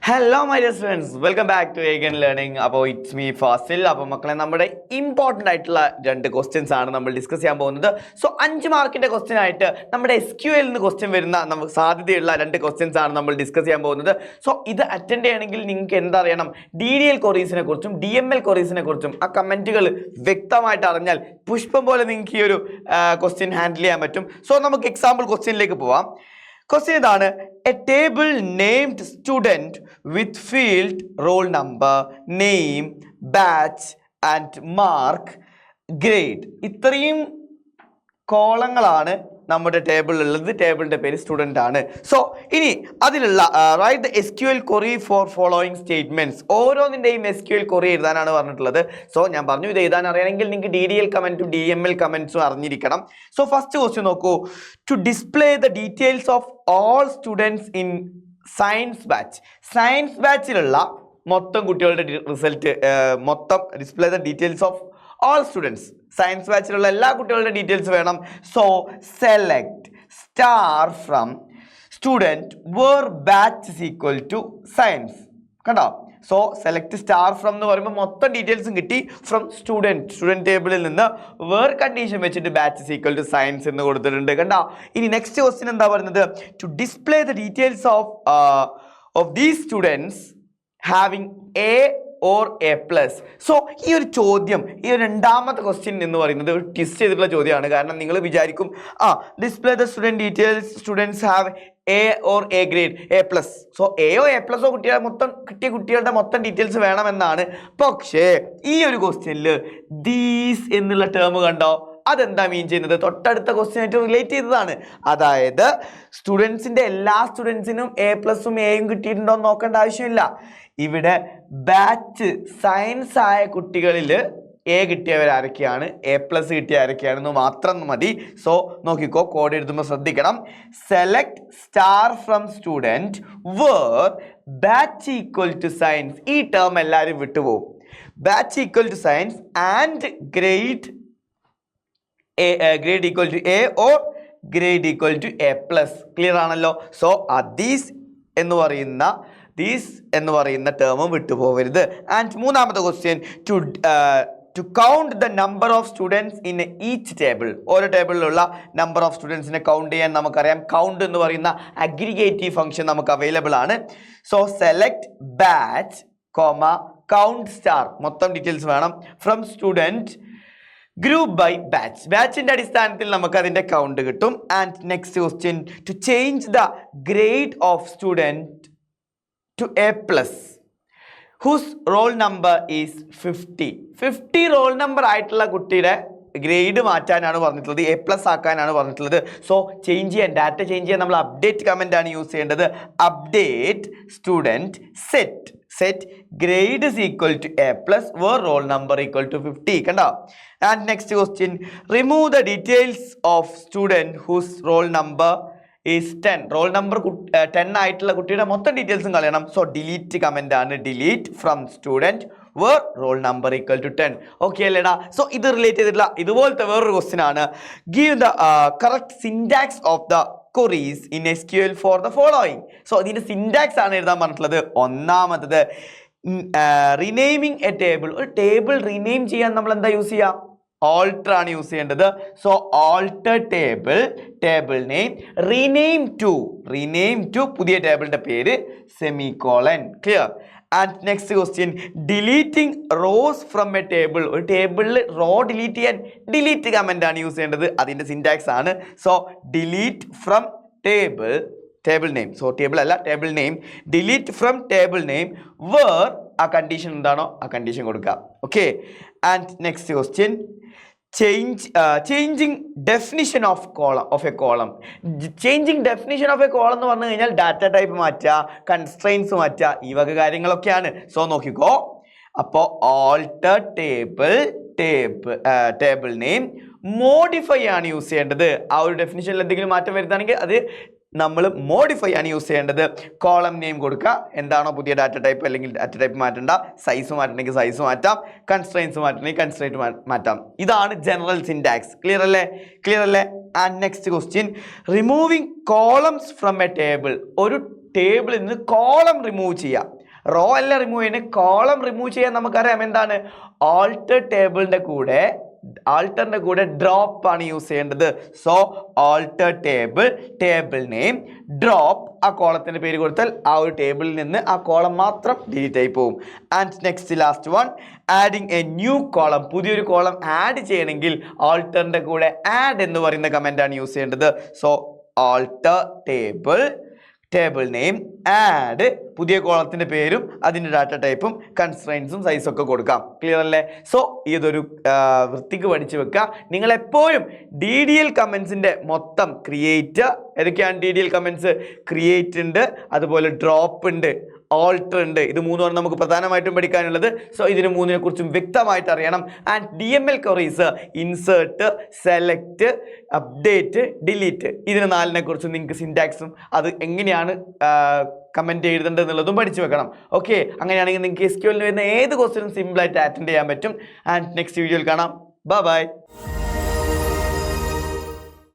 Hello my dear friends, welcome back to again learning. അപ്പോൾ it's me Fazil. അപ്പോൾ മക്കളെ, നമ്മുടെ ഇമ്പോർട്ടൻ്റ് ആയിട്ടുള്ള രണ്ട് ക്വസ്റ്റ്യൻസ് ആണ് നമ്മൾ ഡിസ്കസ് ചെയ്യാൻ പോകുന്നത്. സോ 5 മാർക്കിൻ്റെ ക്വസ്റ്റ്യൻ ആയിട്ട് നമ്മുടെ SQL നിന്ന് ക്വസ്റ്റ്യൻ വരുന്ന നമുക്ക് സാധ്യതയുള്ള രണ്ട് ക്വസ്റ്റ്യൻസ് ആണ് നമ്മൾ ഡിസ്കസ് ചെയ്യാൻ പോകുന്നത്. സോ ഇത് അറ്റൻഡ് ചെയ്യണമെങ്കിൽ നിങ്ങൾക്ക് എന്തറിയണം? DDL ക്വറീസിനെ കുറിച്ചും DML ക്വറീസിനെ കുറിച്ചും ആ കമൻറ്റുകൾ വ്യക്തമായിട്ട് അറിഞ്ഞാൽ പുഷ്പം പോലെ നിങ്ങൾക്ക് ഈ ഒരു ക്വസ്റ്റ്യൻ ഹാൻഡിൽ ചെയ്യാൻ പറ്റും. സോ നമുക്ക് എക്സാമ്പിൾ ക്വസ്റ്റ്യനിലേക്ക് പോവാം. ക്വസ്റ്റ്യൻ ഇതാണ്: A table named student with field roll number, name, batch and mark, grade. ഇത്രയും കോളങ്ങളാണ് നമ്മുടെ ടേബിളിലുള്ളത്. ടേബിളിൻ്റെ പേര് സ്റ്റുഡൻ്റ് ആണ്. സോ ഇനി അതിലുള്ള write the SQL query for following statements. ഓരോന്നിൻ്റെയും SQL query എഴുതാനാണ് പറഞ്ഞിട്ടുള്ളത്. സോ ഞാൻ പറഞ്ഞു, ഇത് എഴുതാൻ അറിയണമെങ്കിൽ നിങ്ങൾക്ക് DDL കമൻറ്റും DML കമൻറ്റ്സും അറിഞ്ഞിരിക്കണം. സോ ഫസ്റ്റ് ക്വസ്റ്റ്യൻ നോക്കൂ. To display the details of all students in science batch. Science ബാച്ചിലുള്ള മൊത്തം കുട്ടികളുടെ റിസൾട്ട് മൊത്തം display the details of all students. Science ബാച്ചിലുള്ള എല്ലാ കുട്ടികളുടെ ഡീറ്റെയിൽസ് വേണം. So select star from student where batch is equal to science. കണ്ടോ? So select star from എന്ന് പറയുമ്പോൾ മൊത്തം ഡീറ്റെയിൽസും കിട്ടി. ഫ്രം സ്റ്റുഡൻറ് ടേബിളിൽ നിന്ന് വേർ കണ്ടീഷൻ വെച്ചിട്ട് batch is equal to science എന്ന് കൊടുത്തിട്ടുണ്ട്. കണ്ടോ? ഇനി നെക്സ്റ്റ് ക്വസ്റ്റ്യൻ എന്താ പറയുന്നത്? To display the details of these students having A or A plus. So ഈ ഒരു ചോദ്യം, ഈ ഒരു രണ്ടാമത്തെ ക്വസ്റ്റ്യൻ എന്ന് പറയുന്നത് ഒരു ട്വിസ്റ്റ് ചെയ്തിട്ടുള്ള ചോദ്യമാണ്. കാരണം നിങ്ങൾ വിചാരിക്കും display the student details, students have A or A grade, A plus. So എയോ എ പ്ലസോ കിട്ടിയ കുട്ടികളുടെ മൊത്തം ഡീറ്റെയിൽസ് വേണമെന്നാണ്. പക്ഷേ ഈ ഒരു ക്വസ്റ്റ്യനിൽ ദീസ് എന്നുള്ള ടേം കണ്ടോ? അതെന്താ മീൻ ചെയ്യുന്നത്? തൊട്ടടുത്ത ക്വസ്റ്റ്യൻ ആയിട്ട് റിലേറ്റ് ചെയ്തതാണ്. അതായത് സ്റ്റുഡൻസിൻ്റെ എല്ലാ സ്റ്റുഡൻസിനും എ പ്ലസും എയും കിട്ടിയിട്ടുണ്ടോ എന്ന് നോക്കേണ്ട ആവശ്യമില്ല. ഇവിടെ ബാച്ച് സയൻസ് ആയ കുട്ടികളിൽ എ കിട്ടിയവരാരൊക്കെയാണ്, എ പ്ലസ് കിട്ടിയ ആരൊക്കെയാണെന്ന് മാത്രം മതി. സോ നോക്കിക്കോ, കോഡ് എഴുതുമ്പോൾ ശ്രദ്ധിക്കണം. Select star from student where batch equal to science. ഈ ടേം എല്ലാവരും വിട്ടുപോകും. Batch equal to science and grade equal to A or grade equal to A plus. Clear ആണല്ലോ? സോ ദീസ് എന്ന് പറയുന്ന ടേമും വിട്ടുപോകരുത്. ആൻഡ് മൂന്നാമത്തെ question, to count the number of students in each table. ഓരോ ടേബിളിലുള്ള നമ്പർ ഓഫ് സ്റ്റുഡൻസിനെ count ചെയ്യാൻ നമുക്കറിയാം. കൗണ്ട് എന്ന് പറയുന്ന അഗ്രിഗേറ്റീവ് ഫംഗ്ഷൻ നമുക്ക് അവൈലബിൾ ആണ്. So select batch count star, മൊത്തം ഡീറ്റെയിൽസ് വേണം, from student group by batch. ബാച്ചിൻ്റെ അടിസ്ഥാനത്തിൽ നമുക്ക് അതിൻ്റെ കൗണ്ട് കിട്ടും. And next question, to change the grade of student to A plus whose roll number is 50 roll number ആയിട്ടുള്ള കുട്ടിയുടെ ഗ്രേഡ് മാറ്റാനാണ് പറഞ്ഞിട്ടുള്ളത്, എ പ്ലസ് ആക്കാനാണ് പറഞ്ഞിട്ടുള്ളത്. സോ ചേഞ്ച് ചെയ്യാൻ, ഡാറ്റ ചേഞ്ച് ചെയ്യാൻ നമ്മൾ അപ്ഡേറ്റ് കമൻ്റ് ആണ് യൂസ് ചെയ്യേണ്ടത്. Update student set grade is equal to A plus where roll number equal to 50. കണ്ടോ? And next question, remove the details of student whose roll number is 10. Roll number 10 ആയിട്ടുള്ള കുട്ടിയുടെ മൊത്തം ഡീറ്റെയിൽസും കളയണം. So delete command ആണ്. Delete from student where roll number equal to 10. Okay അല്ലേടാ? So ഇത് relate ചെയ്തിട്ടുള്ള ഇതുപോലത്തെ വേറൊരു ക്വസ്റ്റ്യൻ ആണ്. Give the correct syntax of the queries in SQL for the following. So ഇതിൻ്റെ സിൻടാക്സ് ആണ് എഴുതാൻ പറഞ്ഞിട്ടുള്ളത്. ഒന്നാമത്തത്, റിനെയിമിങ് എ ടേബിൾ. ഒരു ടേബിൾ റിനെയിം ചെയ്യാൻ നമ്മൾ എന്താ യൂസ് ചെയ്യുക? ഓൾട്ടർ ആണ് യൂസ് ചെയ്യേണ്ടത്. So alter table name, rename to പുതിയ ടേബിളിൻ്റെ പേര്, semicolon. Clear? And next question, deleting rows from a table. ഒരു ടേബിളിൽ റോ ഡിലീറ്റ് ചെയ്യാൻ ഡിലീറ്റ് കമൻ്റ് ആണ് യൂസ് ചെയ്യേണ്ടത്. അതിൻ്റെ സിൻടാക്സ് ആണ്. So delete from table name. So table അല്ല, table name. Delete from table name where ആ കണ്ടീഷൻ എന്താണോ ആ കണ്ടീഷൻ കൊടുക്കുക. Okay? And next question, changing definition of A column. Changing definition of A column എന്ന് പറഞ്ഞു കഴിഞ്ഞാൽ data type മാറ്റുക, constraints മാറ്റുക, ഈ വക കാര്യങ്ങളൊക്കെയാണ്. സോ നോക്കിക്കോ. അപ്പോൾ ഓൾട്ടർ ടേബിൾ നെയിം, മോഡിഫൈ ആണ് യൂസ് ചെയ്യേണ്ടത്. ആ ഒരു ഡെഫിനിഷനിൽ എന്തെങ്കിലും മാറ്റം വരുത്താണെങ്കിൽ അത് നമ്മൾ മോഡിഫൈ ആണ് യൂസ് ചെയ്യേണ്ടത്. കോളം നെയിം കൊടുക്കുക, എന്താണോ പുതിയ ഡാറ്റ ടൈപ്പ് അല്ലെങ്കിൽ ഡാറ്റ ടൈപ്പ് മാറ്റേണ്ട. സൈസ് മാറ്റണമെങ്കിൽ സൈസ് മാറ്റാം, കൺസ്ട്രെയിൻസ് മാറ്റണമെങ്കിൽ കൺസ്ട്രെയിൻറ്റ് മാറ്റാം. ഇതാണ് ജനറൽ സിൻടാക്സ്. ക്ലിയർ അല്ലേ? And next question, removing columns from a table. ഒരു ടേബിളിൽ നിന്ന് കോളം റിമൂവ് ചെയ്യാം. റോ അല്ല റിമൂവ് ചെയ്യുന്നത്, കോളം റിമൂവ് ചെയ്യാൻ നമുക്കറിയാം എന്താണ്, ആൾട്ടറിന്റെ കൂടെ ഡ്രോപ്പ് ആണ് യൂസ് ചെയ്യേണ്ടത്. So alter table name drop, ആ കോളത്തിന്റെ പേര് കൊടുത്താൽ ആ ഒരു ടേബിളിൽ നിന്ന് ആ കോളം മാത്രം ഡിലീറ്റ് ആയി പോകും. And next last one, adding A new column, പുതിയൊരു കോളം ആഡ് ചെയ്യണമെങ്കിൽ ആൾട്ടറിന്റെ കൂടെ ആഡ് എന്ന് പറയുന്ന കമന്റ് ആണ് യൂസ് ചെയ്യേണ്ടത്. So alter table name add, പുതിയ കോളത്തിന്റെ പേരും അതിന്റെ ഡാറ്റ ടൈപ്പും കൺസ്ട്രെയിൻസും സൈസും ഒക്കെ കൊടുക്കാം. ക്ലിയർ അല്ലേ? സോ ഇതൊരു വൃത്തിക്ക് പഠിച്ചു വെക്കുക. നിങ്ങൾ എപ്പോഴും DDL കമന്റ്സിന്റെ മൊത്തം ക്രിയേറ്റ്, ഏതൊക്കെയാണ് DDL കമന്റ്സ്? ക്രിയേറ്റ് ഉണ്ട്, അതുപോലെ ഡ്രോപ്പ് ഉണ്ട്, ഓൾട്ടർ ഉണ്ട്. ഇത് മൂന്നുമാണ് നമുക്ക് പ്രധാനമായിട്ടും പഠിക്കാനുള്ളത്. സോ ഇതിന് മൂന്നിനെ കുറിച്ചും വ്യക്തമായിട്ട് അറിയണം. And DML queries insert, select, update, delete, ഇതിന് നാലിനെ കുറിച്ചും നിങ്ങൾക്ക് സിൻടാക്സും അത് എങ്ങനെയാണ് കമന്റ് എഴുതേണ്ടത് എന്നുള്ളതും പഠിച്ചു വെക്കണം. ഓക്കെ, അങ്ങനെയാണെങ്കിൽ നിങ്ങൾക്ക് SQL വരുന്ന ഏത് ക്വസ്റ്റ്യനും സിമ്പിൾ ആയിട്ട് അറ്റൻഡ് ചെയ്യാൻ പറ്റും. ആൻഡ് നെക്സ്റ്റ് വീഡിയോയിൽ കാണാം. ബൈ.